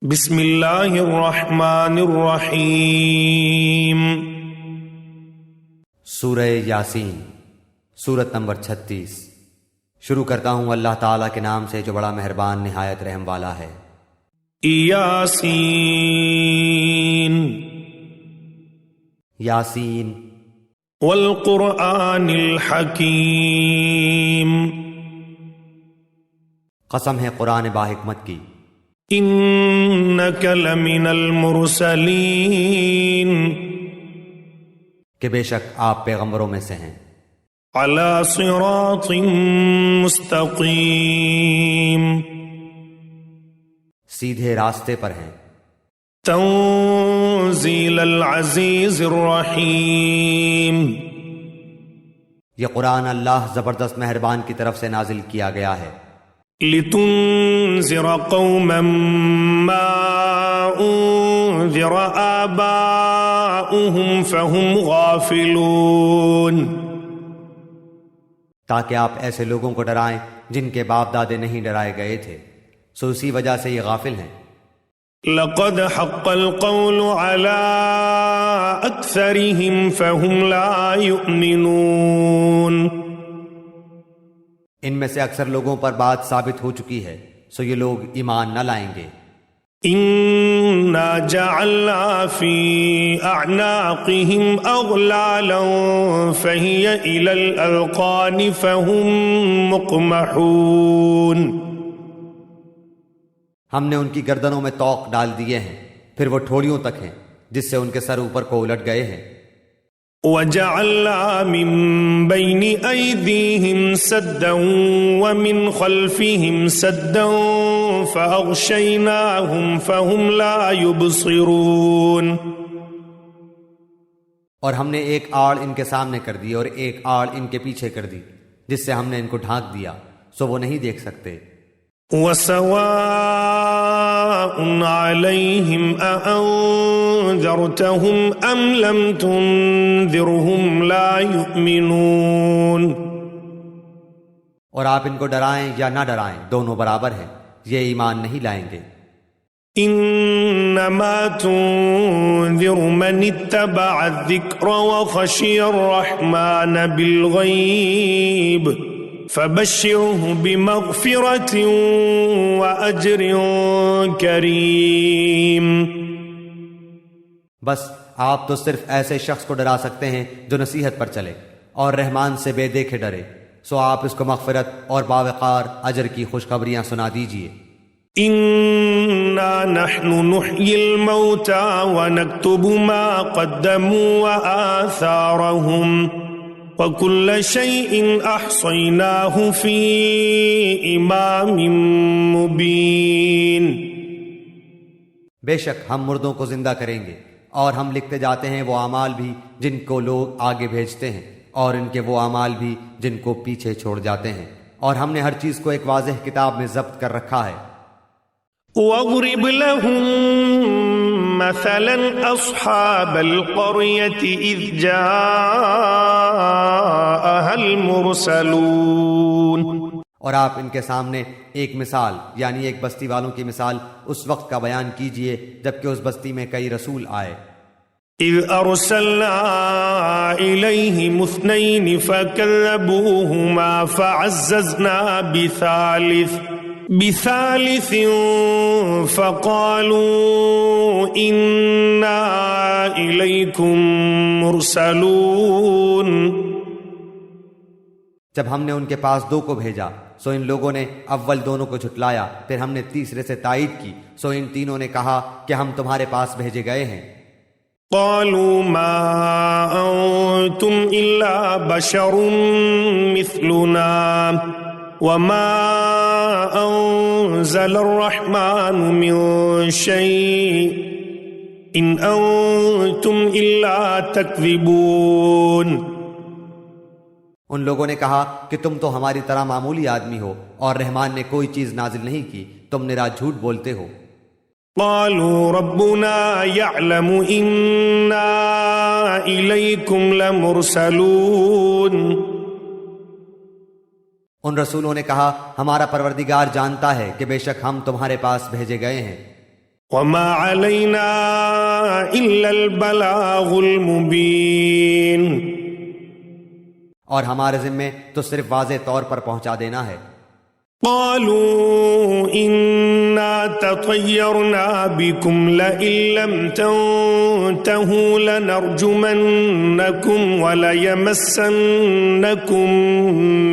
بسم اللہ الرحمن الرحیم۔ سورہ یاسین، سورت نمبر 36۔ شروع کرتا ہوں اللہ تعالیٰ کے نام سے جو بڑا مہربان نہایت رحم والا ہے۔ یاسین یاسین والقرآن الحکیم، قسم ہے قرآن باحکمت کی، انک لمن المرسلین، کہ بے شک آپ پیغمبروں میں سے ہیں، علی صراط مستقیم، سیدھے راستے پر ہیں، تنزیل العزیز الرحیم، یہ قرآن اللہ زبردست مہربان کی طرف سے نازل کیا گیا ہے، لتنذر قوما ما انذر آباؤهم فهم غافلون، تاکہ آپ ایسے لوگوں کو ڈرائیں جن کے باپ دادے نہیں ڈرائے گئے تھے، سو اسی وجہ سے یہ غافل ہیں۔ لقد حق القول على اکثرهم فهم لا يؤمنون، ان میں سے اکثر لوگوں پر بات ثابت ہو چکی ہے، سو یہ لوگ ایمان نہ لائیں گے۔ انا جعلنا في اعناقهم اغلالا فهي الى الاذقان فهم مقمحون، ہم نے ان کی گردنوں میں طوق ڈال دیے ہیں، پھر وہ ٹھوڑیوں تک ہیں جس سے ان کے سر اوپر کو الٹ گئے ہیں۔ وَجَعَلْنَا مِن بَيْنِ أَيْدِيهِمْ سَدًّا وَمِنْ خَلْفِهِمْ سَدًّا فَأَغْشَيْنَاهُمْ فَهُمْ لَا يُبْصِرُونَ، اور ہم نے ایک آڑ ان کے سامنے کر دی اور ایک آڑ ان کے پیچھے کر دی، جس سے ہم نے ان کو ڈھانک دیا، سو وہ نہیں دیکھ سکتے۔ وَسَوَاءٌ عَلَيْهِمْ أَأَنذَرْتَهُمْ أَمْ لَمْ تُنذِرْهُمْ لَا يُؤْمِنُونَ، اور آپ ان کو ڈرائیں یا نہ ڈرائیں دونوں برابر ہیں، یہ ایمان نہیں لائیں گے۔ إِنَّمَا تُنذِرُ مَنِ اتَّبَعَ الذِّكْرَ وَخَشِيَ الرَّحْمَنَ بِالْغَيْبِ فَبَشِّرْهُ بِمَغْفِرَةٍ وَأَجْرٍ كَرِيمٍ، بس آپ تو صرف ایسے شخص کو ڈرا سکتے ہیں جو نصیحت پر چلے اور رحمان سے بے دیکھے ڈرے، سو آپ اس کو مغفرت اور باوقار اجر کی خوشخبریاں سنا دیجئے۔ إِنَّا نَحْنُ نُحْيِي الْمَوْتَى وَنَكْتُبُ مَا قَدَّمُوا وَآثَارَهُمْ وَكُلَّ شَيْءٍ أَحْصَيْنَاهُ فِي إِمَامٍ مُبِينٍ، بے شک ہم مردوں کو زندہ کریں گے اور ہم لکھتے جاتے ہیں وہ اعمال بھی جن کو لوگ آگے بھیجتے ہیں اور ان کے وہ اعمال بھی جن کو پیچھے چھوڑ جاتے ہیں، اور ہم نے ہر چیز کو ایک واضح کتاب میں ضبط کر رکھا ہے۔ وَاضْرِبْ لَهُم مَّثَلًا أَصْحَابَ الْقَرْيَةِ إِذْ جَاءَهَا الْمُرْسَلُونَ، اور آپ ان کے سامنے ایک مثال یعنی ایک بستی والوں کی مثال اس وقت کا بیان کیجئے جبکہ اس بستی میں کئی رسول آئے۔ إِذْ أَرْسَلْنَا إِلَيْهِمُ اثْنَيْنِ فَكَذَّبُوهُمَا فَعَزَّزْنَا بثالث فقالوا إنا إليكم مرسلون، جب ہم نے ان کے پاس دو کو بھیجا سو ان لوگوں نے اول دونوں کو جھٹلایا، پھر ہم نے تیسرے سے تائید کی، سو ان تینوں نے کہا کہ ہم تمہارے پاس بھیجے گئے ہیں۔ قالوا ما أنتم إلا بشر مثلنا وما أنزل الرحمن من شيء إن أنتم إلا تكذبون، ان لوگوں نے کہا کہ تم تو ہماری طرح معمولی آدمی ہو اور رحمان نے کوئی چیز نازل نہیں کی، تم نرا جھوٹ بولتے ہو۔ قالوا ربنا يعلم إنا إليكم لمرسلون، ان رسولوں نے کہا ہمارا پروردگار جانتا ہے کہ بے شک ہم تمہارے پاس بھیجے گئے ہیں۔ وما علينا إلا البلاغ المبين. اور ہمارے ذمے تو صرف واضح طور پر پہنچا دینا ہے. قالوا إنا تطيرنا بكم لئن لم تنتهوا لنرجمنكم وليمسنكم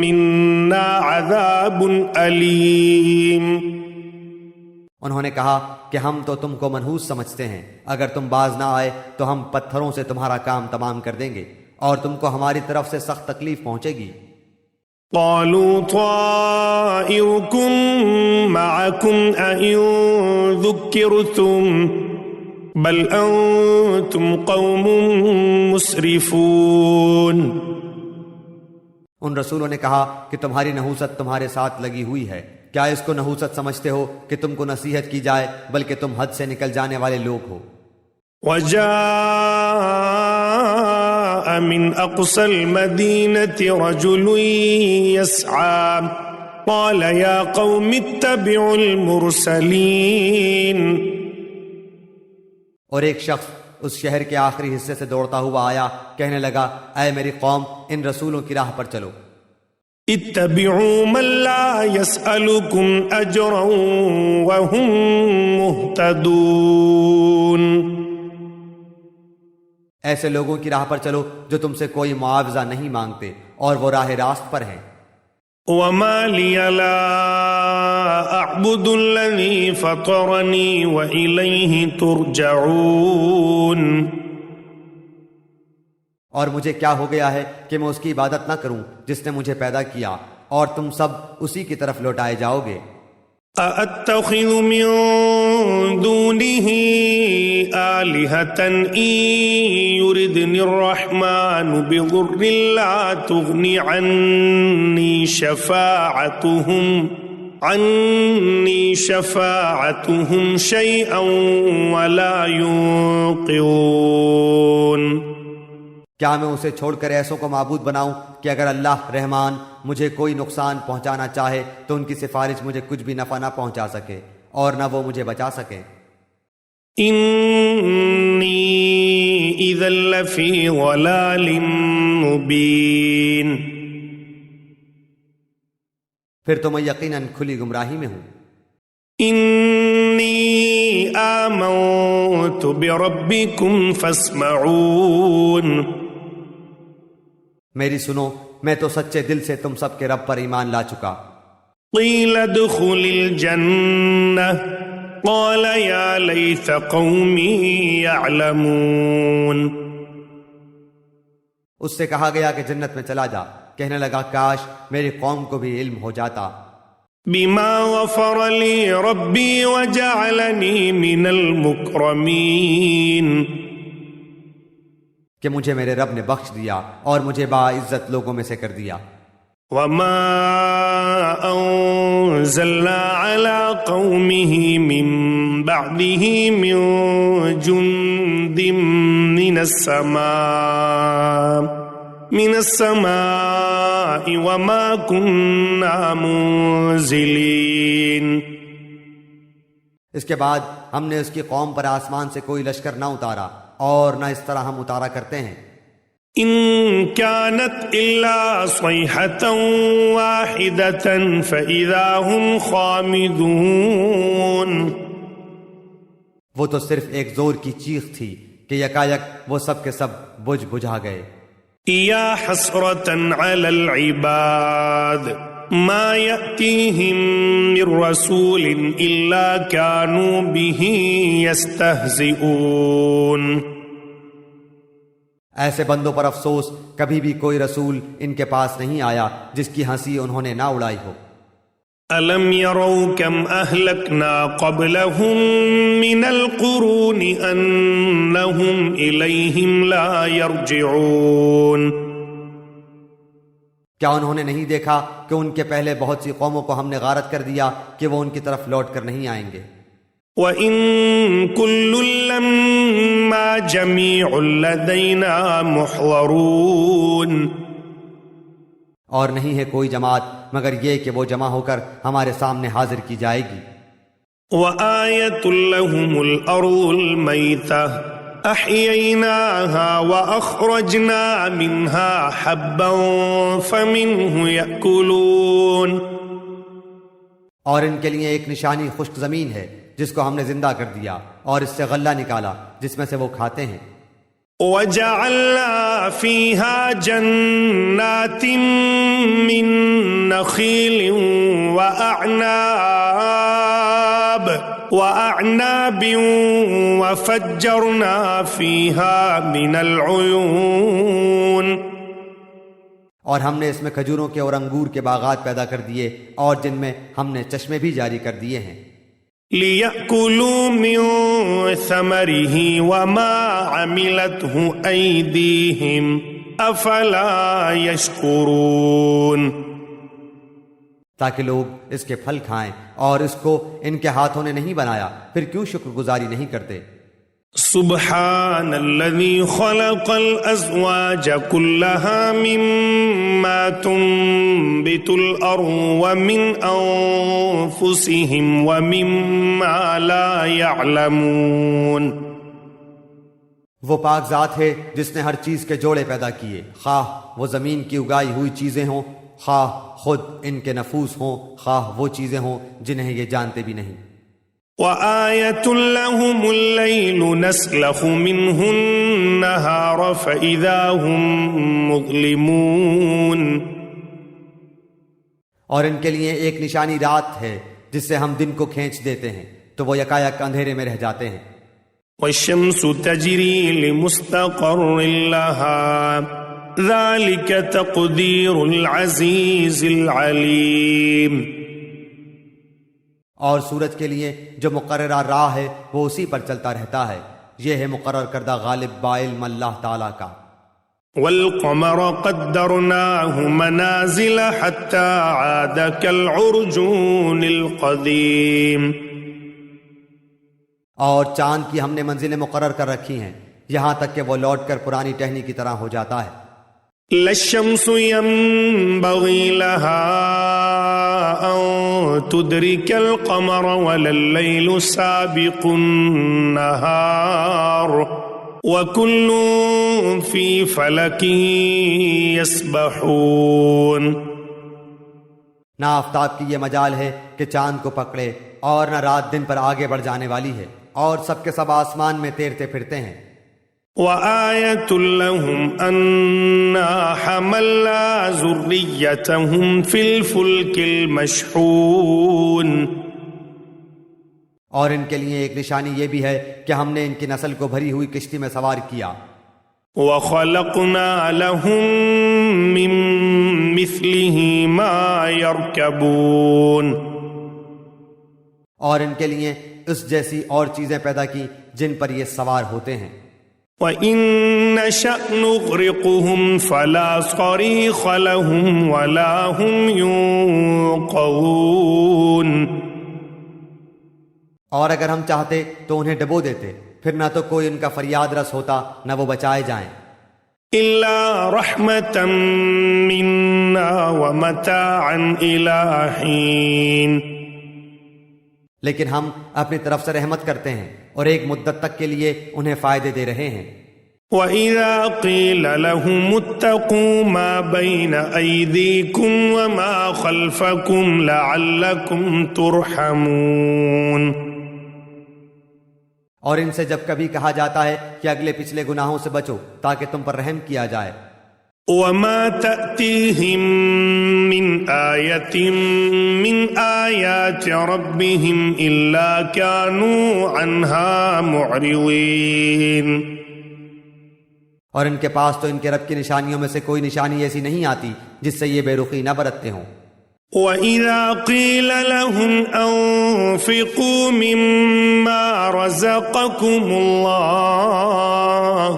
منا عذاب أليم. انہوں نے کہا کہ ہم تو تم کو منحوس سمجھتے ہیں، اگر تم باز نہ آئے تو ہم پتھروں سے تمہارا کام تمام کر دیں گے اور تم کو ہماری طرف سے سخت تکلیف پہنچے گی. قالوا طائركم معكم أئن ذكرتم بل أنتم قوم مسرفون. ان رسولوں نے کہا کہ تمہاری نحوست تمہارے ساتھ لگی ہوئی ہے، کیا اس کو نحوست سمجھتے ہو کہ تم کو نصیحت کی جائے، بلکہ تم حد سے نکل جانے والے لوگ ہو. وجاء من أقصى المدينة رجل يسعى قال يا قوم اتبعوا المرسلين. اور ایک شخص اس شہر کے آخری حصے سے دوڑتا ہوا آیا، کہنے لگا اے میری قوم، ان رسولوں کی راہ پر چلو. اتبعوا من لا يسألكم أجرا وهم مهتدون. ایسے لوگوں کی راہ پر چلو جو تم سے کوئی معاوضہ نہیں مانگتے اور وہ راہ راست پر ہیں. وما لي لا أعبد الذي فطرني وإليه ترجعون. اور مجھے کیا ہو گیا ہے کہ میں اس کی عبادت نہ کروں جس نے مجھے پیدا کیا، اور تم سب اسی کی طرف لوٹائے جاؤ گے. أأتخذ من دونه آلهة إن يردني الرحمن بضر لا تغني عني شفاعتهم شيئا ولا ينقذون. کیا میں اسے چھوڑ کر ایسوں کو معبود بناؤں کہ اگر اللہ رحمان مجھے کوئی نقصان پہنچانا چاہے تو ان کی سفارش مجھے کچھ بھی نفع نہ پہنچا سکے اور نہ وہ مجھے بچا سکے. انی اذا لفی ضلال مبین. پھر تو میں یقیناً کھلی گمراہی میں ہوں. انی آمنت بربکم فاسمعون. میری سنو، میں تو سچے دل سے تم سب کے رب پر ایمان لا چکا. قیل ادخل الجنہ قال یا لیت قومی یعلمون. اس سے کہا گیا کہ جنت میں چلا جا، کہنے لگا کاش میری قوم کو بھی علم ہو جاتا. بما غفر لی ربی وجعلنی من المکرمین. کہ مجھے میرے رب نے بخش دیا اور مجھے باعزت لوگوں میں سے کر دیا. وما انزلنا على قومه من بعده من جند من السماء وما كنا منزلين. اس کے بعد ہم نے اس کی قوم پر آسمان سے کوئی لشکر نہ اتارا اور نہ اس طرح ہم اتارا کرتے ہیں. ان كانت الا صيحة واحدة فاذا هم خامدون. وہ تو صرف ایک زور کی چیخ تھی کہ یکایک وہ سب کے سب بجھا گئے. یا حسرة على العباد ما يأتيهم من رسول الا كانوا به يستهزئون. ایسے بندوں پر افسوس، کبھی بھی کوئی رسول ان کے پاس نہیں آیا جس کی ہنسی انہوں نے نہ اڑائی ہو. أَلَمْ يَرَوْا كَمْ أَهْلَكْنَا قَبْلَهُمْ مِنَ الْقُرُونِ أَنَّهُمْ إِلَيْهِمْ لَا يَرْجِعُونَ. کیا انہوں نے نہیں دیکھا کہ ان کے پہلے بہت سی قوموں کو ہم نے غارت کر دیا کہ وہ ان کی طرف لوٹ کر نہیں آئیں گے. وَإِن كُلٌّ لَّمَّا جَمِيعٌ لَّدَيْنَا مُحْضَرُونَ. اور نہیں ہے کوئی جماعت مگر یہ کہ وہ جمع ہو کر ہمارے سامنے حاضر کی جائے گی. وآية لهم الأرض الميتة أحييناها وأخرجنا منها حبا فمنه يأكلون. اور ان کے لیے ایک نشانی خشک زمین ہے جس کو ہم نے زندہ کر دیا اور اس سے غلہ نکالا جس میں سے وہ کھاتے ہیں. وجعلنا فيها جنات من نخيل وأعناب وفجرنا فيها من العيون. اور ہم نے اس میں کھجوروں کے اور انگور کے باغات پیدا کر دیے اور جن میں ہم نے چشمے بھی جاری کر دیے ہیں. لِيَأْكُلُوا مِن ثَمَرِهِ وَمَا عَمِلَتْهُ أَيْدِيهِمْ أَفَلَا يَشْكُرُونَ. تاکہ لوگ اس کے پھل کھائیں اور اس کو ان کے ہاتھوں نے نہیں بنایا پھر کیوں شکر گزاری نہیں کرتے. سبحان الذي خلق الأزواج كلها مما تنبت الأرض ومن أنفسهم ومما لا يعلمون. وہ پاک ذات ہے جس نے ہر چیز کے جوڑے پیدا کیے، خواہ وہ زمین کی اگائی ہوئی چیزیں ہوں، خواہ خود ان کے نفوس ہوں، خواہ وہ چیزیں ہوں جنہیں یہ جانتے بھی نہیں. وآية لهم الليل نسلخ منه النهار فإذا هم مظلمون. اور ان کے لیے ایک نشانی رات ہے جس سے ہم دن کو کھینچ دیتے ہیں تو وہ یکایک اندھیرے میں رہ جاتے ہیں. والشمس تجري لمستقر لها ذلك تقدير العزيز العليم. اور سورج کے لیے جو مقررہ راہ ہے وہ اسی پر چلتا رہتا ہے، یہ ہے مقرر کردہ غالب بعلم اللہ تعالیٰ کا. والقمر قدرناه منازل حتى عاد كالعرجون القديم. اور چاند کی ہم نے منزلیں مقرر کر رکھی ہیں یہاں تک کہ وہ لوٹ کر پرانی ٹہنی کی طرح ہو جاتا ہے. لا الشمس ينبغي لها أن تدرك القمر ولا الليل سابق النهار وكل في فلك يسبحون. نہ آفتاب کی یہ مجال ہے کہ چاند کو پکڑے اور نہ رات دن پر آگے بڑھ جانے والی ہے، اور سب کے سب آسمان میں تیرتے پھرتے ہیں. وآية لهم أنا حملنا ذريتهم في الفلك المشحون. اور ان کے لیے ایک نشانی یہ بھی ہے کہ ہم نے ان کی نسل کو بھری ہوئی کشتی میں سوار کیا. وخلقنا لهم من مثله ما يركبون. اور ان کے لیے اس جیسی اور چیزیں پیدا کی جن پر یہ سوار ہوتے ہیں. وَإِن نَّشَأْ نُغْرِقْهُمْ فَلَا صَرِيخَ لَهُمْ وَلَا هُمْ يُنقَذُونَ. اور اگر ہم چاہتے تو انہیں ڈبو دیتے، پھر نہ تو کوئی ان کا فریاد رس ہوتا نہ وہ بچائے جائیں. إِلَّا رَحْمَةً مِّنَّا وَمَتَاعًا إِلَىٰ حِينٍ. لیکن ہم اپنی طرف سے رحمت کرتے ہیں اور ایک مدت تک کے لیے انہیں فائدے دے رہے ہیں. وَإِذَا قِيلَ لَهُمُ اتَّقُوا مَا بَيْنَ أَيْدِيكُمْ وَمَا خَلْفَكُمْ لَعَلَّكُمْ تُرْحَمُونَ. اور ان سے جب کبھی کہا جاتا ہے کہ اگلے پچھلے گناہوں سے بچو تاکہ تم پر رحم کیا جائے. وَمَا تَأْتِيهِم مِّنْ آيَةٍ مِّنْ آيَاتِ رَبِّهِمْ إِلَّا كَانُوا عَنْهَا مُعْرِضِينَ. اور ان کے پاس تو ان کے رب کی نشانیوں میں سے کوئی نشانی ایسی نہیں آتی جس سے یہ بے رخی نہ برتتے ہوں. وَإِذَا قِيلَ لَهُمْ أَنفِقُوا مِمَّا رَزَقَكُمُ اللَّهُ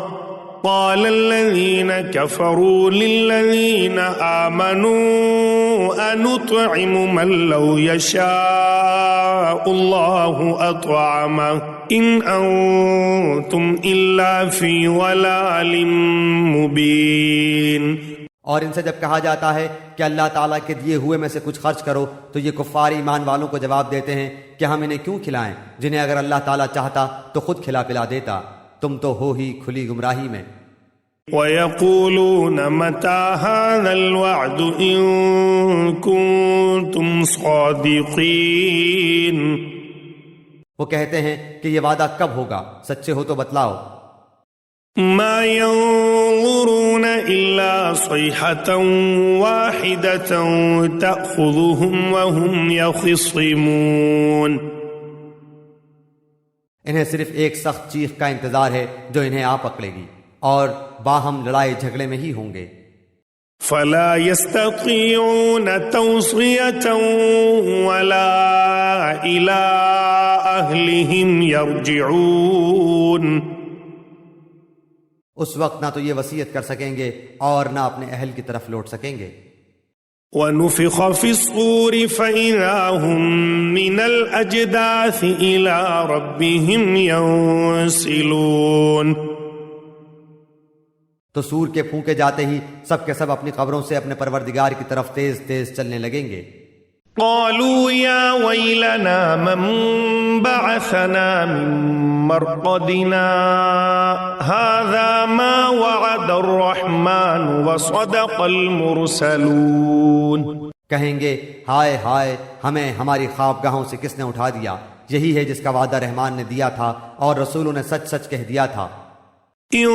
قَالَ الَّذِينَ كَفَرُوا لِلَّذِينَ آمَنُوا أَنُطْعِمُ مَن لَّوْ يَشَاءُ اللَّهُ أَطْعَمَهُ إِنْ أَنتُمْ إِلَّا فِي ضَلَالٍ مُّبِينٍ. اور ان سے جب کہا جاتا ہے کہ اللہ تعالیٰ کے دیے ہوئے میں سے کچھ خرچ کرو تو یہ کفار ایمان والوں کو جواب دیتے ہیں کہ ہم انہیں کیوں کھلائیں جنہیں اگر اللہ تعالیٰ چاہتا تو خود کھلا پلا دیتا، تم تو ہو ہی کھلی گمراہی میں۔ وَيَقُولُونَ مَتَى هَذَا الْوَعْدُ إِن كُنتُمْ صَادِقِينَ، وہ کہتے ہیں کہ یہ وعدہ کب ہوگا، سچے ہو تو بتلاؤ۔ مَا يَنظُرُونَ إِلَّا صَيْحَةً وَاحِدَةً تَأْخُذُهُمْ وَهُمْ يَخِصِّمُونَ، انہیں صرف ایک سخت چیخ کا انتظار ہے جو انہیں آ پکڑے گی، اور باہم لڑائی جھگڑے میں ہی ہوں گے۔ فَلَا يَسْتَطِيعُونَ تَوْصِيَةً وَلَا إِلَىٰ أَهْلِهِمْ يَرْجِعُونَ، اس وقت نہ تو یہ وصیت کر سکیں گے اور نہ اپنے اہل کی طرف لوٹ سکیں گے۔ وَنُفِخَ فِي الصُّورِ فَإِذَا هُم مِّنَ الْأَجْدَاثِ إِلَىٰ رَبِّهِمْ يَنسِلُونَ، تو سور کے پھونکے جاتے ہی سب کے سب اپنی قبروں سے اپنے پروردگار کی طرف تیز تیز چلنے لگیں گے۔ قالوا يا ويلنا من بعثنا من مرقدنا هذا ما وعد الرحمن وصدق المرسلون، کہیں گے ہائے ہائے ہمیں ہماری خوابگاہوں سے کس نے اٹھا دیا، یہی ہے جس کا وعدہ رحمان نے دیا تھا اور رسولوں نے سچ سچ کہہ دیا تھا۔ إن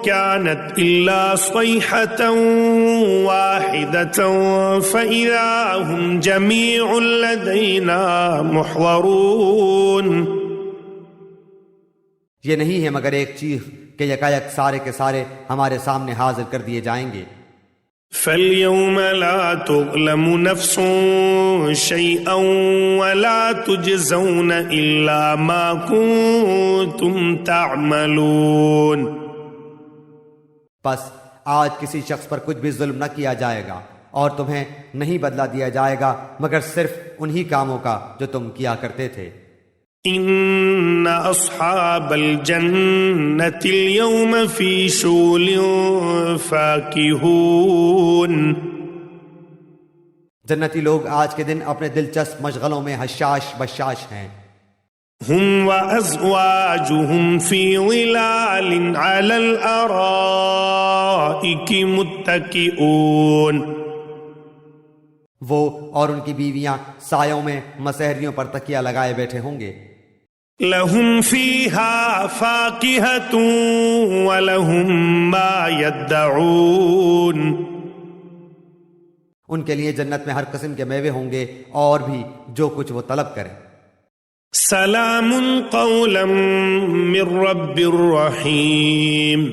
كانت إلا صيحة واحدة فإذا هم جميع لدينا محضرون، یہ نہیں ہے مگر ایک چیخ کہ یکایک سارے کے سارے ہمارے سامنے حاضر کر دیے جائیں گے۔ فَالْيَوْمَ لَا تُظْلَمُ نَفْسٌ شَيْئًا وَلَا تُجْزَوْنَ إِلَّا مَا كُنتُمْ تَعْمَلُونَ، پس آج کسی شخص پر کچھ بھی ظلم نہ کیا جائے گا اور تمہیں نہیں بدلہ دیا جائے گا مگر صرف انہی کاموں کا جو تم کیا کرتے تھے۔ إِنَّ أَصْحَابَ الْجَنَّةِ الْيَوْمَ فِي شُغُلٍ فَاكِهُونَ، جنتی لوگ آج کے دن اپنے دلچسپ مشغلوں میں حشاش بشاش ہیں۔ هُمْ وَأَزْوَاجُهُمْ فِي ظِلَالٍ عَلَى الْأَرَائِكِ مُتَّكِئُونَ، وہ اور ان کی بیویاں سایوں میں مسہریوں پر تکیہ لگائے بیٹھے ہوں گے۔ لَهُمْ فِيهَا فَاكِهَةٌ وَلَهُمْ مَا يَدَّعُونَ، ان کے لیے جنت میں ہر قسم کے میوے ہوں گے اور بھی جو کچھ وہ طلب کریں۔ سلام قولا من رب الرحیم،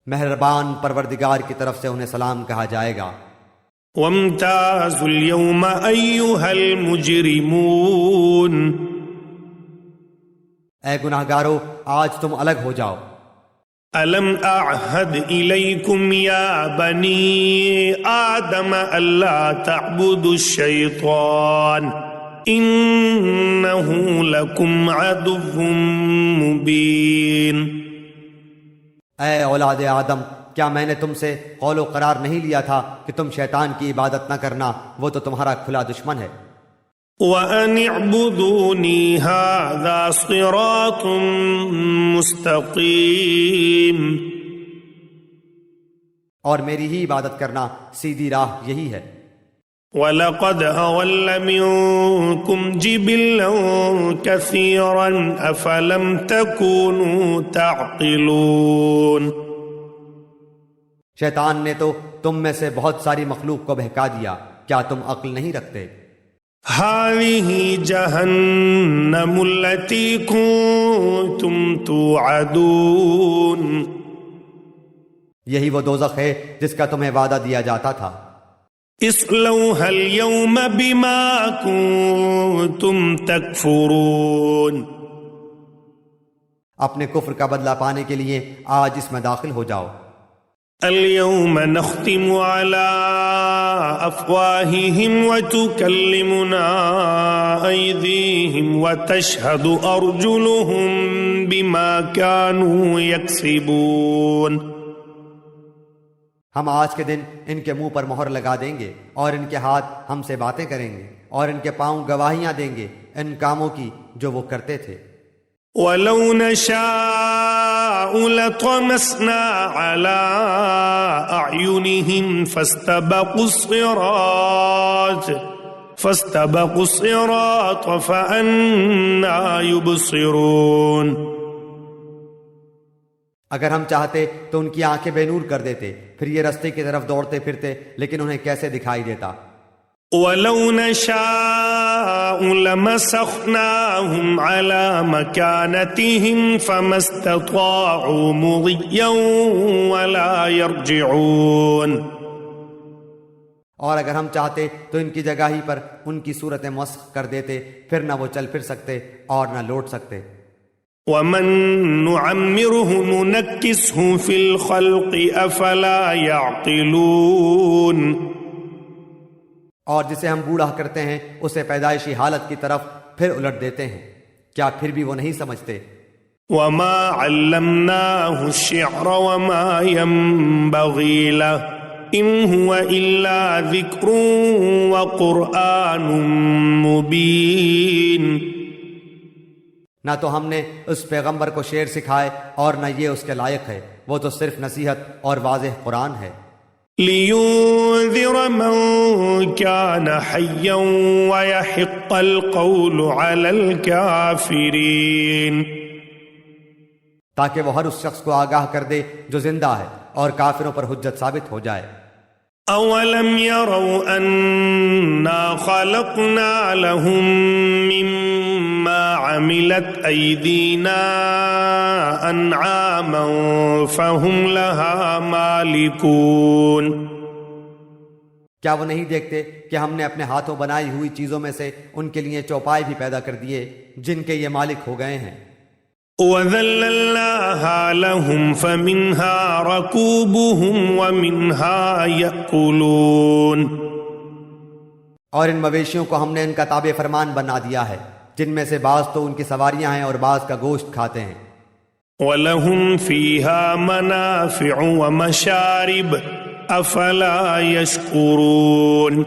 مہربان پروردگار کی طرف سے انہیں سلام کہا جائے گا۔ وامتازوا اليوم أيها المجرمون، اے گناہگارو آج تم الگ ہو جاؤ۔ ألم أعهد إليكم يا بني آدم ألا تعبدوا الشيطان إنه لكم عدو مبين، اے اولاد آدم کیا میں نے تم سے قول و قرار نہیں لیا تھا کہ تم شیطان کی عبادت نہ کرنا، وہ تو تمہارا کھلا دشمن ہے۔ وَأَنِ اعْبُدُونِي هَذَا صِرَاطٌ مُسْتَقِيمٌ، اور میری ہی عبادت کرنا سیدھی راہ یہی ہے۔ وَلَقَدْ أَضَلَّ مِنكُمْ جِبِلًّا كَثِيرًا أَفَلَمْ تَكُونُوا تَعْقِلُونَ، شیطان نے تو تم میں سے بہت ساری مخلوق کو بہکا دیا، کیا تم عقل نہیں رکھتے؟ هَذِهِ جَهَنَّمُ الَّتِي كُنتُمْ تُوعَدُونَ، یہی وہ دوزخ ہے جس کا تمہیں وعدہ دیا جاتا تھا۔ اصلوها اليوم بما كنتم تكفرون، اپنے کفر کا بدلہ پانے کے لیے آج اس میں داخل ہو جاؤ۔ اليوم نختم على أفواههم وتكلمنا أيديهم وتشهد أرجلهم بما كانوا يكسبون، ہم آج کے دن ان کے منہ پر مہر لگا دیں گے اور ان کے ہاتھ ہم سے باتیں کریں گے اور ان کے پاؤں گواہیاں دیں گے ان کاموں کی جو وہ کرتے تھے۔ وَلَوْ نَشَاءُ لَطَمَسْنَا عَلَىٰ أَعْيُنِهِمْ فَاسْتَبَقُوا الصِّرَاطَ فَأَنَّىٰ يُبْصِرُونَ۔ اگر ہم چاہتے تو ان کی آنکھیں بے نور کر دیتے، پھر یہ رستے کی طرف دوڑتے پھرتے، لیکن انہیں کیسے دکھائی دیتا۔ وَلَوْ نَشَاءُ لَمَسَخْنَاهُمْ عَلَىٰ مَكَانَتِهِمْ فَمَا اسْتَطَاعُوا مُضِيًّا وَلَا يَرْجِعُونَ۔ اور اگر ہم چاہتے تو ان کی جگہ ہی پر ان کی صورت مسخ کر دیتے، پھر نہ وہ چل پھر سکتے اور نہ لوٹ سکتے۔ وَمَن نُعَمِّرْهُ نُنَكِّسْهُ فِي الْخَلْقِ أَفَلَا يَعْقِلُونَ۔ اور جسے ہم بوڑھا کرتے ہیں اسے پیدائشی حالت کی طرف پھر الٹ دیتے ہیں، کیا پھر بھی وہ نہیں سمجھتے؟ وَمَا عَلَّمْنَاهُ الشِّعْرَ وَمَا يَنبَغِي لَهُ إِنْ هُوَ إِلَّا ذِكْرٌ وَقُرْآنٌ مُبِينٌ۔ نہ تو ہم نے اس پیغمبر کو شعر سکھائے اور نہ یہ اس کے لائق ہے، وہ تو صرف نصیحت اور واضح قرآن ہے۔ لِيُنذِرَ مَن كَانَ حَيًّا وَيَحِقَّ الْقَوْلُ عَلَى الْكَافِرِينَ۔ تاکہ وہ ہر اس شخص کو آگاہ کر دے جو زندہ ہے اور کافروں پر حجت ثابت ہو جائے۔ أَوَلَمْ يَرَوْا أَنَّا خَلَقْنَا لَهُم مِّمَّا عَمِلَتْ أَيْدِينَا أَنْعَامًا فَهُمْ لَهَا مَالِكُونَ۔ کیا وہ نہیں دیکھتے کہ ہم نے اپنے ہاتھوں بنائی ہوئی چیزوں میں سے ان کے لیے چوپائے بھی پیدا کر دیے جن کے یہ مالک ہو گئے ہیں۔ وَذَلَّلْنَاهَا لَهُمْ فَمِنْهَا رَكُوبُهُمْ وَمِنْهَا يَأْكُلُونَ۔ اور ان مویشیوں کو ہم نے ان کا تابع فرمان بنا دیا ہے، جن میں سے بعض تو ان کی سواریاں ہیں اور بعض کا گوشت کھاتے ہیں۔ وَلَهُمْ فِيهَا مَنَافِعُ وَمَشَارِبُ أَفَلَا يَشْكُرُونَ۔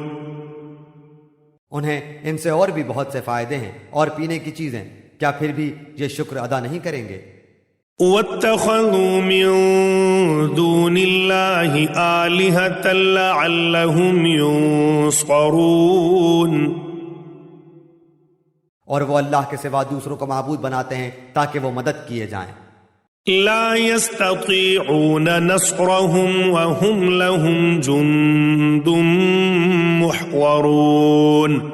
انہیں ان سے اور بھی بہت سے فائدے ہیں اور پینے کی چیزیں، کیا پھر بھی یہ شکر ادا نہیں کریں گے؟ وَاتَّخَذُوا مِن دُونِ اللَّهِ آلِهَةً لَعَلَّهُمْ يُنصَرُونَ۔ اور وہ اللہ کے سوا دوسروں کو معبود بناتے ہیں تاکہ وہ مدد کیے جائیں۔ لا يستطيعون نصرهم وهم لهم جند محضرون۔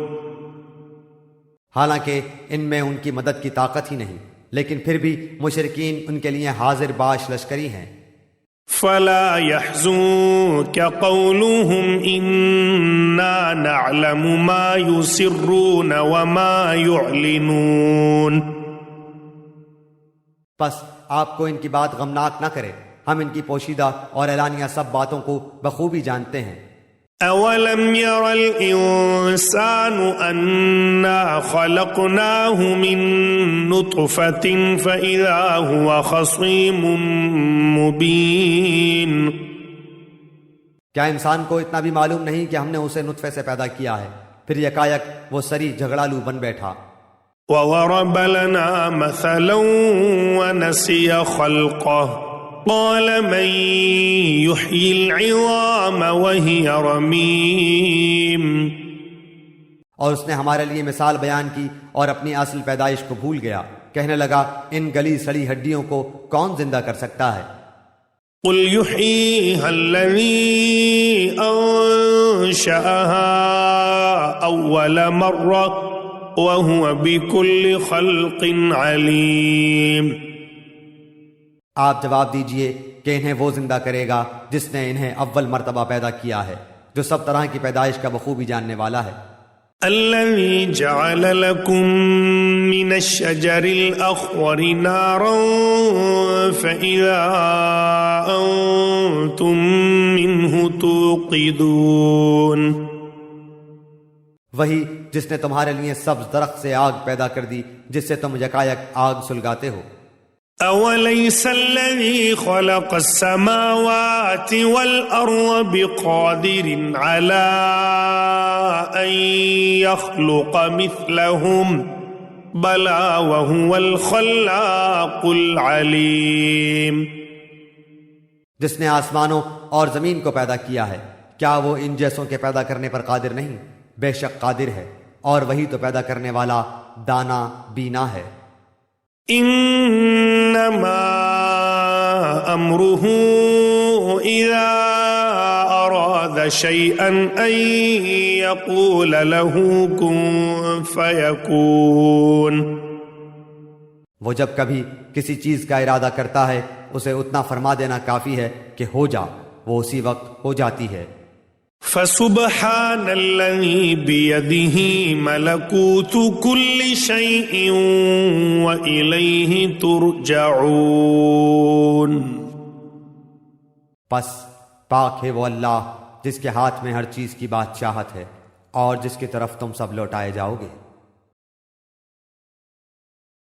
حالانکہ ان میں ان کی مدد کی طاقت ہی نہیں، لیکن پھر بھی مشرکین ان کے لیے حاضر باش لشکری ہیں۔ فلا يحزنك قولهم إنا نعلم ما يسرون وما يعلنون۔ پس آپ کو ان کی بات غمناک نہ کرے، ہم ان کی پوشیدہ اور اعلانیہ سب باتوں کو بخوبی جانتے ہیں۔ أَوَلَمْ يَرَ الْإِنسَانُ أَنَّا خَلَقْنَاهُ مِن نُّطْفَةٍ فَإِذَا هُوَ خَصِيمٌ مُّبِينٌ۔ کیا انسان کو اتنا بھی معلوم نہیں کہ ہم نے اسے نطفے سے پیدا کیا ہے، پھر یکایک وہ سری جھگڑالو بن بیٹھا۔ وَضَرَبَ لَنَا مَثَلًا وَنَسِيَ خَلْقَهُ قال من يحيي العظام وهي رميم۔ اور اس نے ہمارے لیے مثال بیان کی اور اپنی اصل پیدائش کو بھول گیا، کہنے لگا ان گلی سڑی ہڈیوں کو کون زندہ کر سکتا ہے؟ قل يحييها الذي أنشأها أول مرة وهو بكل خلق عليم۔ آپ جواب دیجئے کہ انہیں وہ زندہ کرے گا جس نے انہیں اول مرتبہ پیدا کیا ہے، جو سب طرح کی پیدائش کا بخوبی جاننے والا ہے۔ الذي جعل لكم من الشجر الأخضر نارا فإذا أنتم منه توقدون۔ وہی جس نے تمہارے لیے سبز درخت سے آگ پیدا کر دی جس سے تم یکایک آگ سلگاتے ہو۔ أوليس الذي خلق السماوات والأرض بقادر على أن يخلق مثلهم بلى وهو الخلاق العليم. جس نے آسمانوں اور زمین کو پیدا کیا ہے، کیا وہ ان جیسوں کے پیدا کرنے پر قادر نہیں؟ بے شک قادر ہے، اور وہی تو پیدا کرنے والا دانا بینا ہے. انما امره اذا اراد شيئا ان يقول له كن فيكون. وہ جب کبھی کسی چیز کا ارادہ کرتا ہے اسے اتنا فرما دینا کافی ہے کہ ہو جا، وہ اسی وقت ہو جاتی ہے. فسبحان الذي بيده ملكوت كل شيء وإليه ترجعون. پس پاک ہے وہ اللہ جس کے ہاتھ میں ہر چیز کی بادشاہت ہے اور جس کی طرف تم سب لوٹائے جاؤ گے.